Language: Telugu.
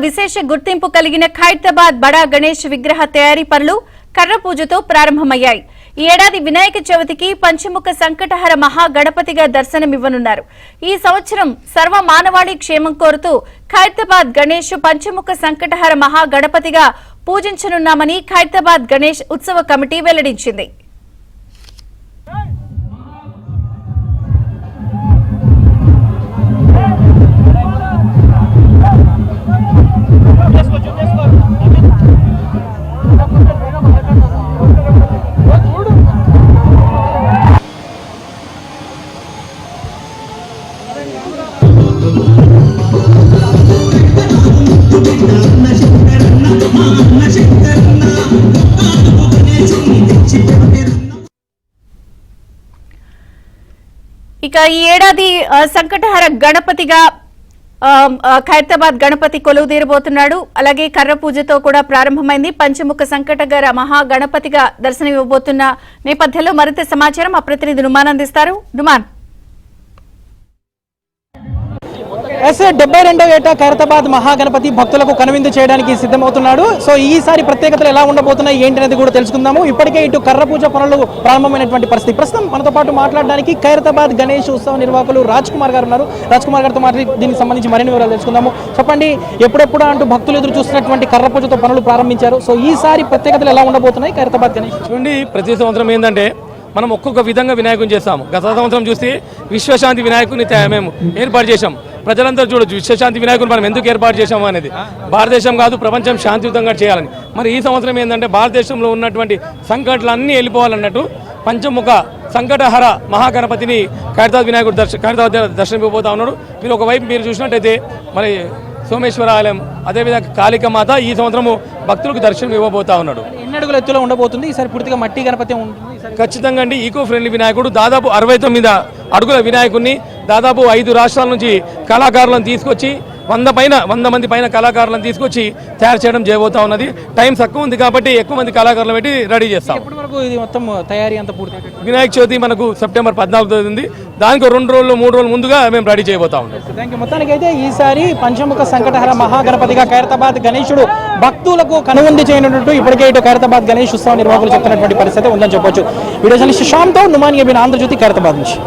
విశేష గుర్తింపు కలిగిన ఖైరతాబాద్ బడా గణేష్ విగ్రహ తయారీ పనులు కర్ర పూజతో ప్రారంభమయ్యాయి. ఈ ఏడాది వినాయక చవితికి పంచముఖ సంకటహర మహాగణపతిగా దర్శనమివ్వనున్నారు. ఈ సంవత్సరం సర్వ మానవాళి క్షేమం కోరుతూ ఖైరతాబాద్ గణేష్ పంచముఖ సంకటహర మహాగణపతిగా పూజించనున్నామని ఖైరతాబాద్ గణేష్ ఉత్సవ కమిటీ వెల్లడించింది. ఇక ఈ ఏడాది సంకటహర గణపతిగా ఖైరతాబాద్ గణపతి కొలువు తీరబోతున్నాడు. అలాగే కర్ర పూజతో కూడా ప్రారంభమైంది. పంచముఖ సంకటహర మహాగణపతిగా దర్శనమివ్వబోతున్న నేపథ్యంలో మరింత సమాచారం మా ప్రతినిధి నుమాన్ అందిస్తారు. నుమాన్, 72వ ఏటా ఖైరతాబాద్ మహాగణపతి భక్తులకు కనువిందు చేయడానికి సిద్ధమవుతున్నాడు. సో ఈసారి ప్రత్యేకతలు ఎలా ఉండబోతున్నాయి ఏంటి అనేది కూడా తెలుసుకుందాము. ఇప్పటికే ఇటు కర్ర పూజ పనులు ప్రారంభమైనటువంటి పరిస్థితి. ప్రస్తుతం మనతో పాటు మాట్లాడడానికి ఖైరతాబాద్ గణేష్ ఉత్సవ నిర్వాహకులు రాజ్ కుమార్ గారు ఉన్నారు. రాజ్ కుమార్ గారితో మాట్లాడి దీనికి సంబంధించి మరిన్ని వివరాలు తెలుసుకుందాము. చెప్పండి, ఎప్పుడెప్పుడు అంటూ భక్తులు ఎదురు చూస్తున్నటువంటి కర్ర పూజతో పనులు ప్రారంభించారు. సో ఈసారి ప్రత్యేకతలు ఎలా ఉండబోతున్నాయి ఖైరతాబాద్ గణేష్? చూడండి, ప్రతి సంవత్సరం ఏంటంటే మనం ఒక్కొక్క విధంగా వినాయకుని చేస్తాము. గత సంవత్సరం చూస్తే విశ్వశాంతి వినాయకుని మేము ఏర్పాటు చేశాం. ప్రజలందరూ చూడొచ్చు విశ్వశాంతి వినాయకుని మనం ఎందుకు ఏర్పాటు చేశాము అనేది. భారతదేశం కాదు, ప్రపంచం శాంతియుతంగా చేయాలని. మరి ఈ సంవత్సరం ఏంటంటే భారతదేశంలో ఉన్నటువంటి సంకటాలన్నీ వెళ్ళిపోవాలన్నట్టు పంచముఖ సంకటహర మహాగణపతిని ఖైరతాబాద్ వినాయకుడు దర్శనం ఇవ్వబోతా ఉన్నాడు. మీరు ఒకవైపు మీరు చూసినట్టయితే మరి సోమేశ్వర ఆలయం, అదేవిధంగా కాళికమాత ఈ సంవత్సరము భక్తులకు దర్శనం ఇవ్వబోతా ఉన్నాడు. ఎన్ని అడుగుల ఎత్తులో ఉండబోతుంది ఈసారి? పూర్తిగా మట్టి గణపతి ఉంటుంది ఖచ్చితంగా అండి. ఈకో ఫ్రెండ్లీ వినాయకుడు దాదాపు 69 అడుగుల వినాయకుడిని దాదాపు 5 రాష్ట్రాల నుంచి కళాకారులను తీసుకొచ్చి 100 మంది పైన కళాకారులను తీసుకొచ్చి తయారు చేయడం చేయబోతా ఉన్నది. టైం తక్కువ ఉంది కాబట్టి ఎక్కువ మంది కళాకారులను పెట్టి రెడీ చేస్తాం. ఎప్పటి వరకు ఇది మొత్తం తయారీ అంతా పూర్తి? వినాయక చవితి మనకు సెప్టెంబర్ 14 ఉంది. దానికి 2 రోజులు 3 రోజులు ముందుగా మేము రెడీ చేయబోతా ఉంటాం. Thank you. మొత్తానికి అయితే ఈసారి పంచముఖ సంకటహర మహాగణపతిగా ఖైరతాబాద్ గణేశుడు భక్తులకు కనువిందు చేయనున్నట్టు ఇప్పటికే ఇటు ఖైరతాబాద్ గణేష్ ఉత్సవ నిర్వాహకులు చెప్తున్నటువంటి పరిస్థితి ఉందని చెప్పొచ్చు. వీడియో జర్నలిస్ట్ శ్యామ్తో నుమాన్, ఆంధ్రజ్యోతి, ఖైరతాబాద్ నుంచి.